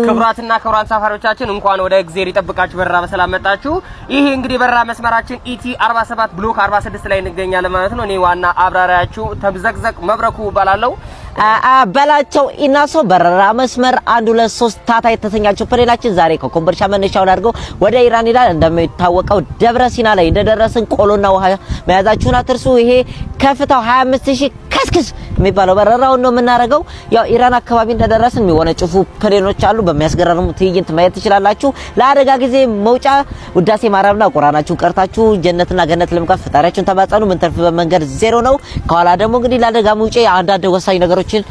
ክብራትና ክብራን ሳፋሪዎቻችን እንኳን ወደ እግዚአብሔር ይጠብቃችሁ በራ በሰላም መጣችሁ። ይሄ እንግዲህ በራ መስመራችን ኢቲ 47 ብሎክ 46 ላይ እንገኛለን ማለት ነው። እኔ ዋና አብራሪያችሁ ተብዘቅዘቅ መብረኩ ባላለው በላቸው ኢናሶ በራ መስመር 1 2 3 ታታ የተሰኛቸው ፕሌናችን ዛሬ ከኮምቦልቻ መነሻውን አድርገው ወደ ኢራን ይላል። እንደሚታወቀው ደብረ ሲና ላይ እንደደረስን ቆሎና ውሃ መያዛችሁን አትርሱ። ይሄ ከፍታው 25000 ከስክስ የሚባለው በረራው ነው የምናደርገው። ያው ኢራን አካባቢ እንደደረስን የሚወነጭፉ ፕሌኖች አሉ። በሚያስገርሙ ትዕይንት ማየት ትችላላችሁ። ለአደጋ ጊዜ መውጫ ውዳሴ ማርያምና ቁርአናችሁ ቀርታችሁ ጀነትና ገነት ለምካፍ ፈጣሪያችሁን ተማጸኑ። ምን ተርፍ በመንገድ ዜሮ ነው። ከኋላ ደግሞ እንግዲህ ለአደጋ መውጫ አንዳንድ ወሳኝ ነገሮችን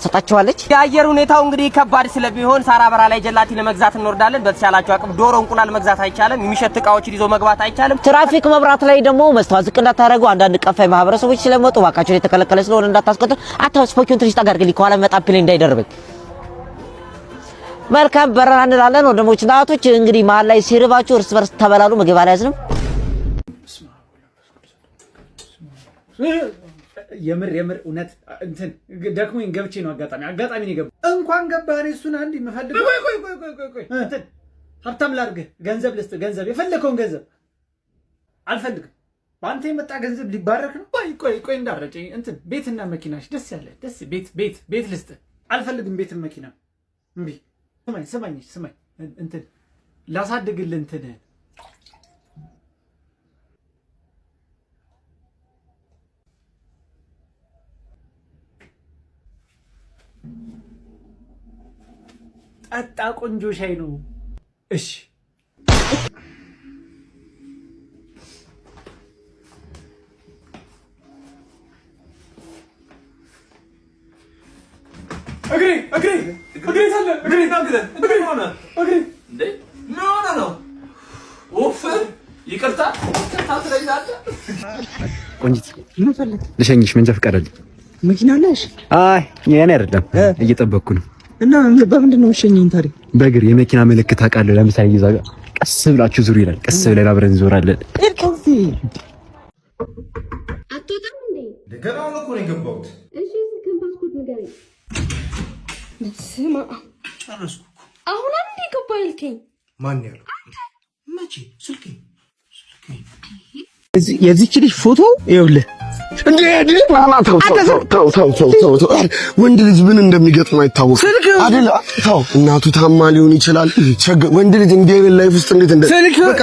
ሰጣችኋለች። የአየር ሁኔታው እንግዲህ ከባድ ስለሚሆን ሳራ በራ ላይ ጀላቲ ለመግዛት እንወርዳለን። በተቻላችሁ አቅም ዶሮ እንቁላል መግዛት አይቻልም። የሚሸት እቃዎችን ይዞ መግባት አይቻልም። ትራፊክ መብራት ላይ ደግሞ መስተዋት ዝቅ እንዳታረጉ። አንዳንድ ቀፋይ ማህበረሰቦች ስለመጡ ባካችሁ የተከለከለ ስለሆነ እንዳታስቆጡ። አታስፖኪውን ትንሽ ጠጋ አድርግልኝ ከኋላ መጣ ፕሌን እንዳይደርበኝ። መልካም በረራ እንላለን ወንድሞችና እህቶች። እንግዲህ መሀል ላይ ሲርባችሁ እርስ በርስ ተበላሉ። ምግብ አልያዝንም። የምር እውነት እንትን ደክሞኝ ገብቼ ነው። አጋጣሚ ነው የገባው። እንኳን ገባህ። እሱን አንዴ መፈልግ ቆይ እንትን ሀብታም ላድርግህ። ገንዘብ ልስጥ። ገንዘብ የፈለከውን ገንዘብ አልፈልግም። በአንተ የመጣ ገንዘብ ሊባረክ ነው። ቆይ እንዳረጨኝ እንትን ቤትና መኪናሽ ደስ ያለ ቤት ልስጥ። አልፈልግም ቤትና መኪና እምቢ። ስማኝ እንትን ላሳድግልህ እንትን ጠጣ። ቆንጆ ሻይ ነው። እሺ ቆንጂት ልሸኝሽ። መንጃ ፈቃድ አለኝ። መኪና አለሽ? አይ የኔ አይደለም፣ እየጠበቅኩ ነው። እና በምንድን ነው የምትሸኘኝ ታዲያ? በእግር የመኪና ምልክት አውቃለሁ። ለምሳሌ ይዛ ቀስ ብላችሁ ዙሩ ይላል። ቀስ ብለን አብረን እንዞራለን። አትወጣም እንዴ? ገና እኮ ነው የገባሁት። እሺ ከፓስፖርት ንገረኝ። ስማ ጨረስኩ። አሁን አንዴ ገባ ያልከኝ ማን ያለው? መቼ? ስልኬ የዚህች ልጅ ፎቶ ይኸውልህ። ወንድ ልጅ ምን እንደሚገጥም አይታወቅም አይደል? ተው እናቱ ታማ ሊሆን ይችላል። ወንድ ልጅ እንዲህ አይነት ላይፍ ውስጥ እንዴት እንደ በቃ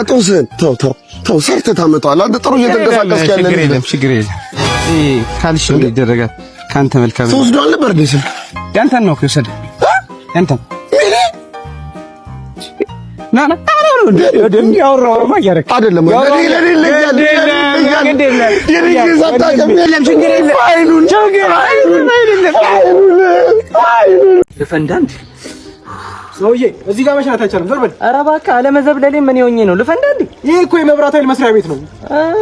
ተው ሰርተህ ታመጣዋለህ። አንተ ጥሩ እየተንቀሳቀስክ ያለ ነው። ችግር የለም ካልሽ ይደረጋል። ካንተ መልካም ተወስዶ አልነበር እንዴ? ስልክ ያንተን ነው የወሰደው። ያንተን ና ያወራው ማያረክ አይደለም ልፈንዳንድ ሰውዬ እዚህ ጋር መሽናት አይቻልም። ዞር በል። ኧረ እባክህ አለመዘብለሌ ምን ሆኜ ነው? ልፈንዳንድ ይሄ እኮ የመብራት ኃይል መስሪያ ቤት ነው።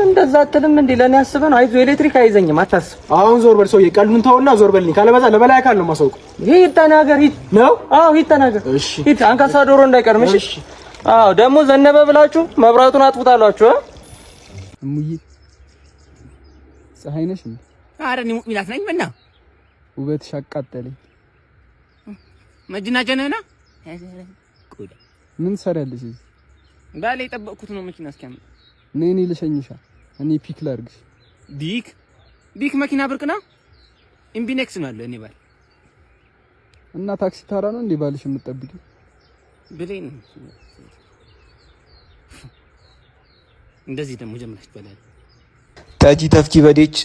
እንደዛ አትልም እንዴ? ለኔ አስበህ ነው። አይዞህ ኤሌክትሪክ አይዘኝም አታስብ። አሁን ዞር በል ሰውዬ፣ ቀልዱን ተውና ዞር በልኝ። ካለበዛ ለበላይ አካል ነው የማሳውቀው። ሂድ ተናገር። ሂድ ነው። አዎ ሂድ ተናገር። እሺ ሂድ። አንካሳ ዶሮ እንዳይቀርም። እሺ አዎ ደግሞ ዘነበ ብላችሁ መብራቱን አጥፉታላችሁ። እሙዬ ፀሐይ ነሽ እንዴ? ኧረ እኔ ሙእሚናት ነኝ። ምነው ውበትሽ አቃጠለኝ። መጅና ጀነና ምን ትሰሪያለሽ እዚህ? ባሌ የጠበቅኩት ነው መኪና እስኪያመጣ። እኔ ልሸኝሻ። እኔ ፒክ ላድርግሽ። ቢክ መኪና ብርቅ ነው። ኢምቢኔክስ ነው ያለው እኔ ባል። እና ታክሲ ታራ ነው እንዴ ባልሽ የምትጠብቂው? ብሌን እንደዚህ ደግሞ ጀምረሽ በላል ታጂ ተፍኪ በዴች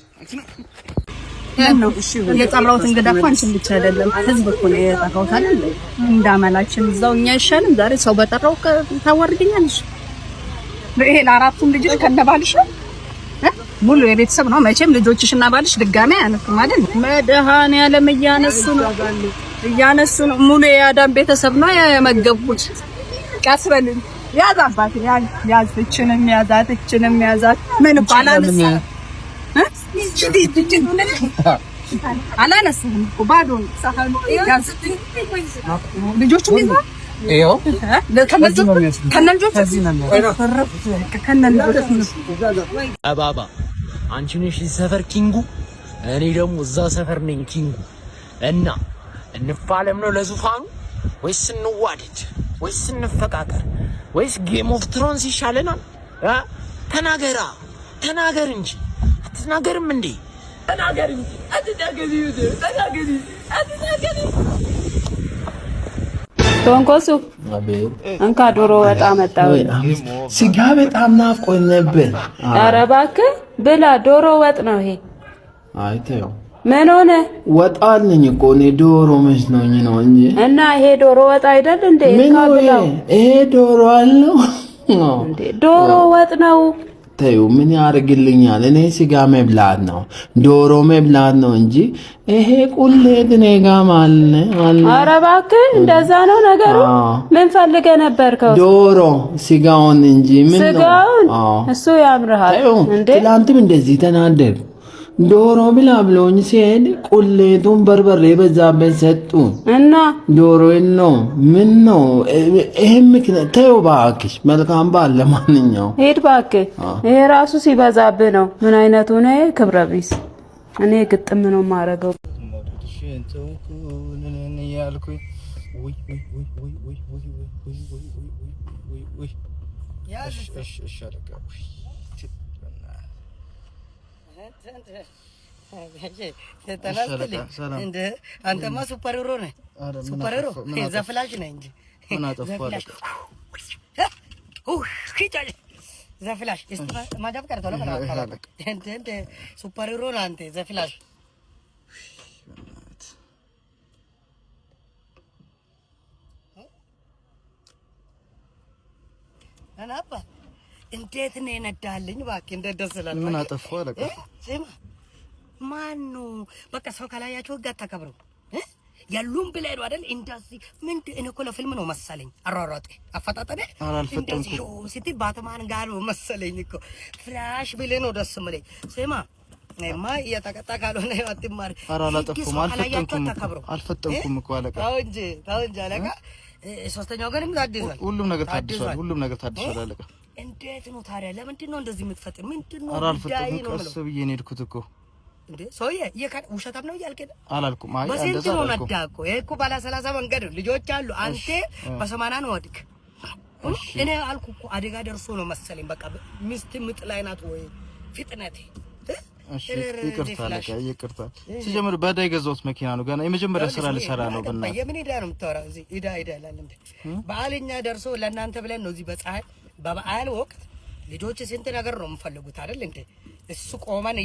ነው። እሺ የጠራሁት እንግዳ እኮ አንቺን ብቻ አይደለም፣ ህዝብ እኮ ነው የጠራሁት አይደል? እንዳመላችን እዛው እኛ ይሻልን። ዛሬ ሰው በጠራው ታዋርድኛለሽ። ይሄ ለአራቱም ልጅ ከነባልሽ ነው ሙሉ የቤተሰብ ነው መቼም። ልጆችሽና ባልሽ ድጋሜ አያነሱም አይደል? መድኃኒዓለም እያነሱ ነው። ሙሉ የአዳም ቤተሰብ ነው የመገቡት። ቀስ በልን ያዝ አባት ያዝ። እችንም ያዛት ምን ባላንስ አላነሳም እኮ ባዶ ሳህኑ ያዝ። ልጆቹም ይዟል። ይኸው አባባ አንቺ ነሽ ሰፈር ኪንጉ፣ እኔ ደግሞ እዛ ሰፈር ነኝ ኪንጉ። እና እንፋለም ነው ለዙፋኑ ወይስ እንዋደድ ወይስ እንፈቃቀር ወይስ ጌም ኦፍ ትሮንስ ይሻለናል? ተናገር እንጂ አትናገርም እንዴ? ተናገር እንጂ አትናገሪ። ቶንኮሱ እንካ ዶሮ ወጣ መጣው። ስጋ በጣም ናፍቆኝ ነበር። ኧረ እባክህ ብላ፣ ዶሮ ወጥ ነው ይሄ። አይተው ምን ሆነ? ወጣልኝ እኮ እኔ ዶሮ መስሎኝ ነው እንጂ። እና ይሄ ዶሮ ወጥ አይደል እንዴ? ይሄ ዶሮ አለው እንዴ? ዶሮ ወጥ ነው። ተይው ምን ያርግልኛል? እኔ ስጋ መብላት ነው ዶሮ መብላት ነው እንጂ ይሄ ቁሌት እኔ ጋር አለ። ኧረ እባክህ እንደዛ ነው ነገሩ። ምን ፈልገህ ነበር? ዶሮ ስጋውን እንጂ ምን ነው ስጋውን? እሱ ያምርሃል እንዴ? ትላንትም እንደዚህ ተናደር ዶሮ ብላ ብሎኝ ሲሄድ ቁሌቱን በርበሬ በዛበት ሰጡን እና ዶሮ ነው ምን ነው ይሄ? ምክንያት ተይው እባክሽ። መልካም በዓል። ለማንኛውም ሂድ እባክህ። ይሄ ራሱ ሲበዛብህ ነው። ምን አይነቱ ነው ክብረ ቢስ? እኔ ግጥም ነው የማደርገው። አንተማ ሱፐር ሂሮ ነህ። ሱፐር ሂሮ ዘፍላሽ ነህ እንጂ ዘፍላሽ ማጃብ ቀርቶ ሱፐር ሂሮ ነህ አንተ ዘፍላሽ። አናባ እንዴት ነው የነዳልኝ? እባክህ እንዴት ደስ ይላል። ምን አጠፋ አለቃ? ማኑ በቃ ሰው ካላያቸው ህግ አታከብረው ያሉም ብለህ ነው አይደል? እንደዚህ ምን እኔ እኮ ለፊልም ነው መሰለኝ አሯሯጥ አፈጣጠነ አልፈጠንኩም ሲቲ ባትማን ጋር ነው መሰለኝ እኮ ፍላሽ ብለህ ነው ደስ የምለኝ። ስማ እኔማ እየተቀጣ ካልሆነ አትማር። አልፈጠንኩም እኮ አለቃ። ተው እንጂ አለቃ። ሶስተኛው ገንም ታድሷል። ሁሉም ነገር ታድሷል አለቃ። እንዴት ነው ታዲያ? ለምንድን ነው እንደዚህ የምትፈጥር? ምንድን ነው? አልፈጠንኩም። ቀስ ብዬ ነው የሄድኩት እኮ እንዴ ሰውዬ። ውሸታም ነው እያልከኝ አላልኩም። አይ በስንት ነው ነዳ እኮ። ይሄ እኮ ባለ 30 መንገድ ልጆች አሉ። አንተ በ80 ነው ወድቅ። እኔ አልኩ እኮ አደጋ ደርሶ ነው መሰለኝ። በቃ ሚስት ምጥ ላይ ናት ወይ ፍጥነቴ። እሺ ይቅርታ አለቃ፣ ይቅርታ። ሲጀምር ባዳ የገዛሁት መኪና ነው። ገና የመጀመሪያ ስራ ልሰራ ነው። በእናትህ የምን ሄዳ ነው የምታወራው? እዚህ ሄዳ ይላል እንዴ? በዓልኛ ደርሶ ለእናንተ ብለን ነው እዚህ በፀሐይ በበዓል ወቅት ልጆች ስንት ነገር ነው የምፈልጉት አይደል እንዴ? እሱ ቆመን